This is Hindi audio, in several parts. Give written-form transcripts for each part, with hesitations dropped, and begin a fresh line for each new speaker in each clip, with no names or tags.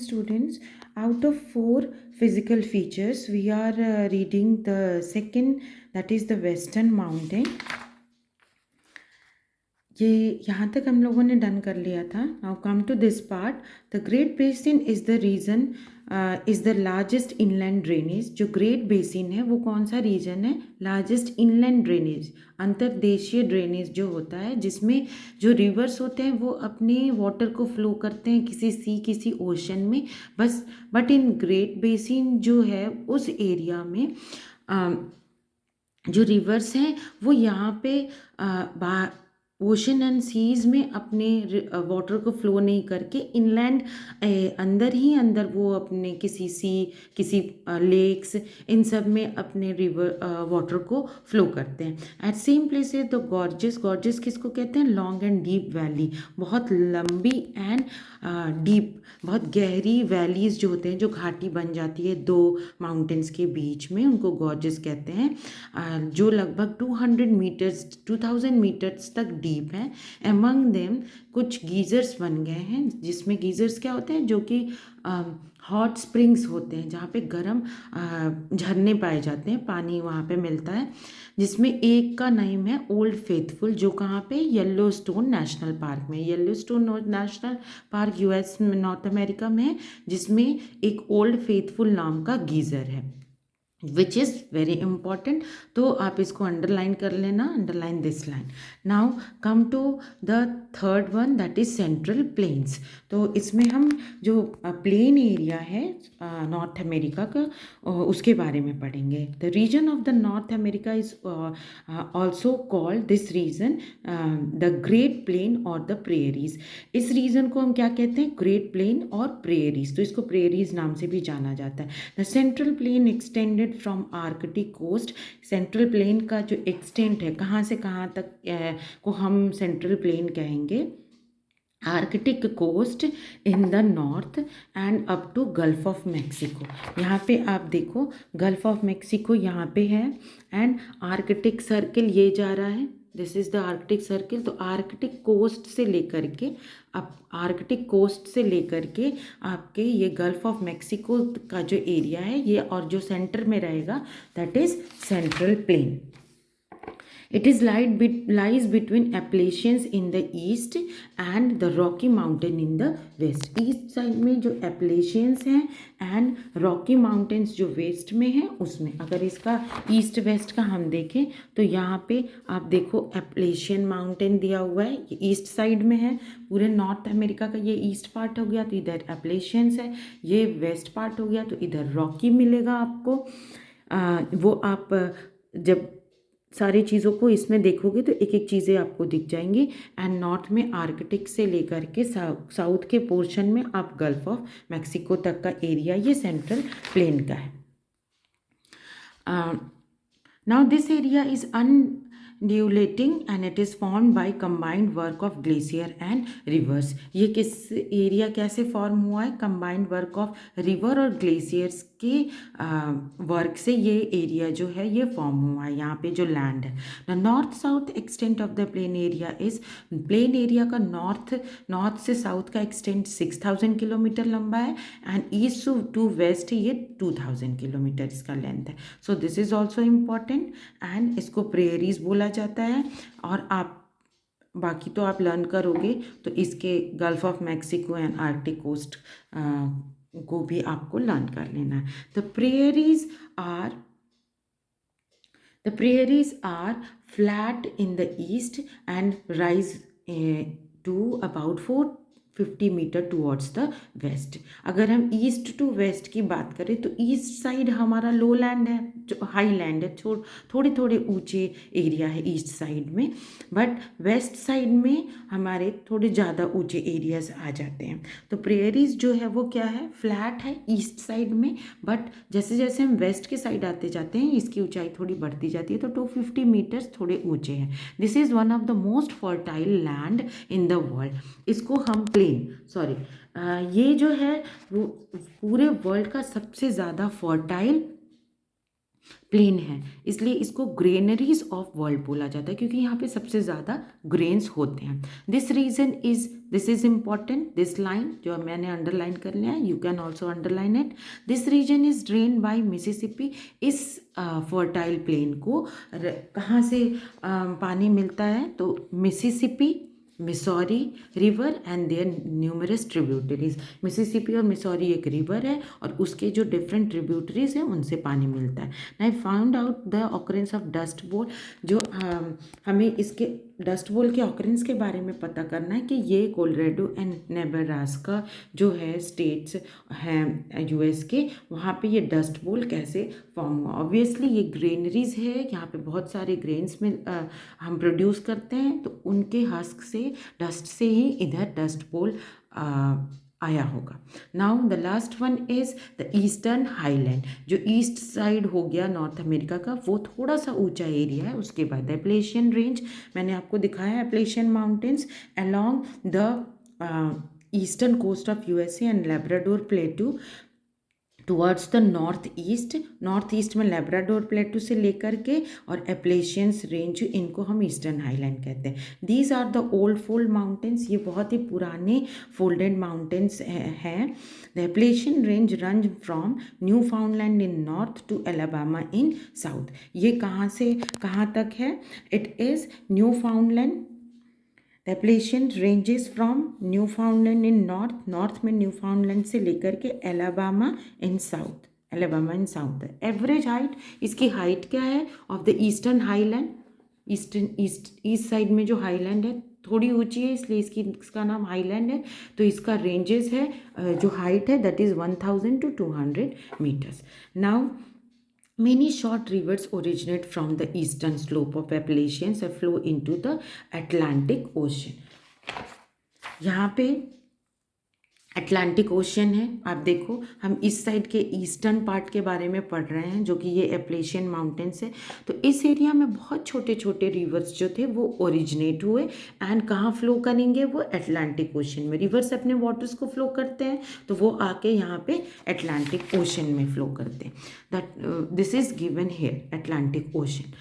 students, out of four physical features, we are reading the second, that is the Western Mountain. ये यहाँ तक हम लोगों ने डन कर लिया था. Now come to this part. The Great Basin is the region is the largest inland drainage. जो ग्रेट बेसिन है वो कौन सा रीजन है? लार्जेस्ट इनलैंड ड्रेनेज, अंतर्देशीय ड्रेनेज जो होता है, जिसमें जो रिवर्स होते हैं वो अपने वाटर को फ्लो करते हैं किसी सी किसी ओशन में. बट इन ग्रेट बेसिन जो है उस एरिया में जो रिवर्स हैं वो यहाँ पे ओशन एंड सीज में अपने वाटर को फ्लो नहीं करके इनलैंड अंदर ही अंदर वो अपने किसी लेक्स इन सब में अपने रिवर वाटर को फ्लो करते हैं. एट सेम प्लेस है द गॉर्जेस किसको कहते हैं? Long and deep valley. बहुत लंबी एंड डीप, बहुत गहरी वैलीज जो होते हैं, जो घाटी बन जाती है दो माउंटेन्स के बीच में, उनको गॉर्जेस कहते हैं. जो लगभग 2000 मीटर्स तक डीप है. एमंग देम कुछ गीजर्स बन गए हैं, जिसमें गीजर्स क्या होते हैं? जो कि हॉट स्प्रिंग्स होते हैं, जहाँ पे गर्म झरने पाए जाते हैं, पानी वहाँ पे मिलता है. जिसमें एक का नाम है ओल्ड फेथफुल, जो कहाँ पे? येलोस्टोन नेशनल पार्क में. येलोस्टोन नेशनल पार्क यूएस में, नॉर्थ अमेरिका में है, जिसमें एक ओल्ड फेथफुल नाम का गीज़र है, विच इज़ वेरी इंपॉर्टेंट. तो आप इसको अंडरलाइन कर लेना, underline this line. Now come to the third one, that is central plains. तो इसमें हम जो प्लेन एरिया है नॉर्थ अमेरिका का, उसके बारे में पढ़ेंगे. The region of the North America is also called this region the Great Plain और द प्रेयरीज. इस रीजन को हम क्या कहते हैं? ग्रेट प्लेन और प्रेयरीज. तो इसको प्रेयरीज नाम से भी जाना जाता है. The central plane extended from Arctic coast. Central plain का जो एक्सटेंट है, कहाँ से कहाँ तक को हम सेंट्रल प्लेन कहेंगे? Arctic coast in the north and up to Gulf of Mexico. यहाँ पे आप देखो, गल्फ ऑफ मैक्सिको यहाँ पे है एंड आर्कटिक सर्किल ये जा रहा है. This is the Arctic circle. तो आर्कटिक कोस्ट से लेकर के आपके ये गल्फ ऑफ मैक्सिको का जो एरिया है ये, और जो सेंटर में रहेगा, that is central plain. It is lies between Appalachians in the east and the Rocky Mountain in the west. East side में जो Appalachians हैं एंड Rocky Mountains जो वेस्ट में है, उसमें अगर इसका ईस्ट वेस्ट का हम देखें तो यहाँ पे आप देखो Appalachian माउंटेन दिया हुआ है, ये ईस्ट साइड में है. पूरे नॉर्थ अमेरिका का ये ईस्ट पार्ट हो गया, तो इधर Appalachians है. ये वेस्ट पार्ट हो गया, तो इधर रॉकी मिलेगा आपको. वो आप जब सारी चीज़ों को इसमें देखोगे तो एक एक चीज़ें आपको दिख जाएंगी. एंड नॉर्थ में आर्कटिक से लेकर के साउथ के पोर्शन में आप गल्फ ऑफ मैक्सिको तक का एरिया ये सेंट्रल प्लेन का है. Now this area is undulating and it is formed by combined work of glacier and rivers. ये किस एरिया कैसे फॉर्म हुआ है? कंबाइंड वर्क ऑफ रिवर और ग्लेशियर्स के वर्क से ये एरिया जो है ये फॉर्म हुआ है. यहाँ पे जो लैंड है, the north south extent of the plain area is, plain area का नॉर्थ से साउथ का एक्सटेंट 6000 किलोमीटर लंबा है एंड ईस्ट टू वेस्ट ये 2000 किलोमीटर इसका लेंथ है. So this is also important and इसको प्रेयरीज बोला जाता है. और आप बाकी तो आप लर्न करोगे, तो इसके Gulf of Mexico and Arctic coast को भी आपको लर्न कर लेना है. The prairies are flat in the east and rise to about 450 metre towards the west. अगर हम ईस्ट टू वेस्ट की बात करें तो ईस्ट साइड हमारा लो लैंड है, जो हाई लैंड है, थोड़े थोड़े ऊंचे एरिया है ईस्ट साइड में. बट वेस्ट साइड में हमारे थोड़े ज़्यादा ऊंचे एरियाज आ जाते हैं. तो प्रेयरीज जो है वो क्या है? फ्लैट है ईस्ट साइड में, बट जैसे जैसे हम वेस्ट के साइड आते जाते हैं इसकी ऊंचाई थोड़ी बढ़ती जाती है, तो 250 मीटर्स थोड़े ऊंचे हैं. This is one of the most fertile land in the world. इसको हम ये जो है वो पूरे वर्ल्ड का सबसे ज़्यादा फर्टाइल प्लेन है, इसलिए इसको ग्रेनरीज ऑफ वर्ल्ड बोला जाता है क्योंकि यहाँ पे सबसे ज़्यादा ग्रेन्स होते हैं। This is important, this line जो मैंने अंडरलाइन कर लिया है, you can also underline it. This region is drain by Mississippi. इस फर्टाइल प्लेन को कहाँ से पानी मिलता है, तो Mississippi, Missouri river and their numerous tributaries. Mississippi और मिसौरी एक रिवर है और उसके जो डिफरेंट ट्रिब्यूटरीज हैं उनसे पानी मिलता है। I found out the occurrence of dust बोल। जो हमें इसके डस्ट बोल के ऑकरेंस के बारे में पता करना है कि ये कोलोराडो एंड नेब्रास्का जो है स्टेट्स हैं यूएस के, वहाँ पे ये डस्ट बोल कैसे फॉर्म हुआ। ऑब्वियसली ये ग्रेनरीज है, यहाँ पे बहुत सारे ग्रेन्स में हम प्रोड्यूस करते हैं, तो उनके हस्क से डस्ट से ही इधर डस्ट बोल आया होगा। Now the last one is the eastern highland. जो ईस्ट साइड हो गया नॉर्थ अमेरिका का, वो थोड़ा सा ऊंचा एरिया है। उसके बाद एप्लेशियन रेंज, मैंने आपको दिखाया Appalachian mountains along the eastern coast of USA and Labrador plateau towards the north east में लेब्राडोर प्लेटू से लेकर के और एप्लेशियंस रेंज, इनको हम ईस्टर्न हाईलैंड कहते हैं। These are the old fold mountains, ये बहुत ही पुराने फोल्डेड माउंटेन्स हैं। The Appalachian range run from Newfoundland in north to Alabama in south. ये कहाँ से कहाँ तक है, it is Newfoundland. The Appalachian ranges from Newfoundland in north में न्यूफाउंडलैंड से लेकर के एलाबामा इन साउथ है। एवरेज हाइट, इसकी हाइट क्या है of the eastern highland, east side में जो हाईलैंड है थोड़ी ऊंची है, इसलिए इसका नाम हाईलैंड है। तो इसका रेंजेस है, जो हाइट है that is 1000 to 200 metres. Now many short rivers originate from the eastern slope of Appalachians and flow into the Atlantic Ocean. यहाँ पे अटलांटिक ओशन है। आप देखो, हम इस साइड के ईस्टर्न पार्ट के बारे में पढ़ रहे हैं जो कि ये एप्लेशियन माउंटेन्स है। तो इस एरिया में बहुत छोटे छोटे रिवर्स जो थे वो ओरिजिनेट हुए एंड कहाँ फ्लो करेंगे, वो अटलांटिक ओशन में। रिवर्स अपने वाटर्स को फ्लो करते हैं तो वो आके यहाँ पे अटलांटिक ओशन में फ्लो करते हैं। That this is given here, Atlantic ocean.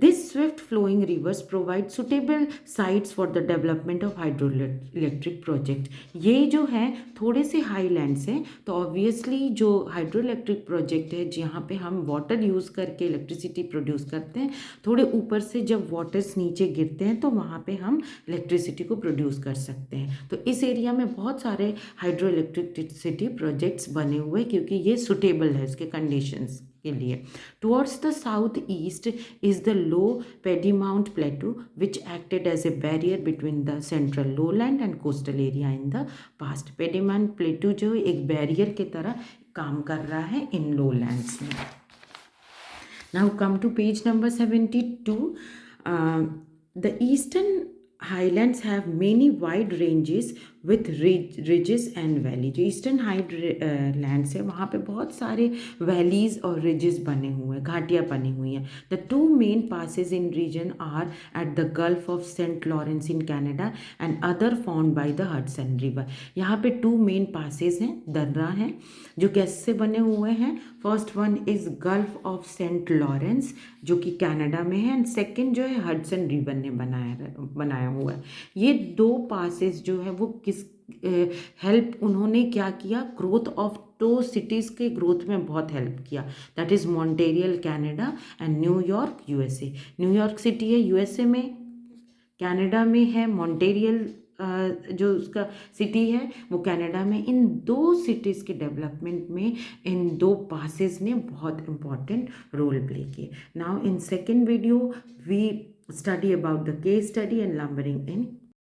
These swift flowing rivers provide suitable sites for the development of hydroelectric project. ये जो है थोड़े से हाईलैंड्स हैं, तो ऑब्वियसली जो हाइड्रोइलेक्ट्रिक प्रोजेक्ट है जहाँ पे हम वाटर यूज़ करके इलेक्ट्रिसिटी प्रोड्यूस करते हैं, थोड़े ऊपर से जब वाटर्स नीचे गिरते हैं तो वहाँ पे हम इलेक्ट्रिसिटी को प्रोड्यूस कर सकते हैं। तो इस एरिया में बहुत सारे हाइड्रोइलेक्ट्रिसिटी प्रोजेक्ट्स बने हुए क्योंकि ये सुटेबल है इसके कंडीशंस के लिए। Towards the south east is the low piedmont plateau which acted as a barrier between the central lowland and coastal area in the past. Piedmont plateau जो एक बैरियर की तरह काम कर रहा है इन लोलैंड्स में। Now come to page number 72। The eastern highlands have many wide ranges with ridges and valley। जो ईस्टर्न हाईलैंड्स है वहाँ पे बहुत सारे वैलीज और रिजेस बने हुए हैं, घाटियाँ बनी हुई हैं। The two main passes in region are at the Gulf of Saint Lawrence in Canada and other found by the Hudson River. यहाँ पे टू मेन पासेज हैं, दर्रा हैं, जो कैसे बने हुए हैं। First one is Gulf of Saint Lawrence जो कि कनाडा में है एंड सेकंड जो है हडसन रिवर ने बनाया हुआ है। ये दो पासेस जो है वो किस हेल्प उन्होंने क्या किया, ग्रोथ ऑफ दो सिटीज़ के ग्रोथ में बहुत हेल्प किया। That is Montreal Canada and New York USA. New York city है यूएसए में, कनाडा में है मॉन्ट्रियल जो उसका सिटी है वो कनाडा में। इन दो सिटीज़ के डेवलपमेंट में इन दो पासेस ने बहुत इम्पॉर्टेंट रोल प्ले किए। Now in second video we study about the case study and lumbering in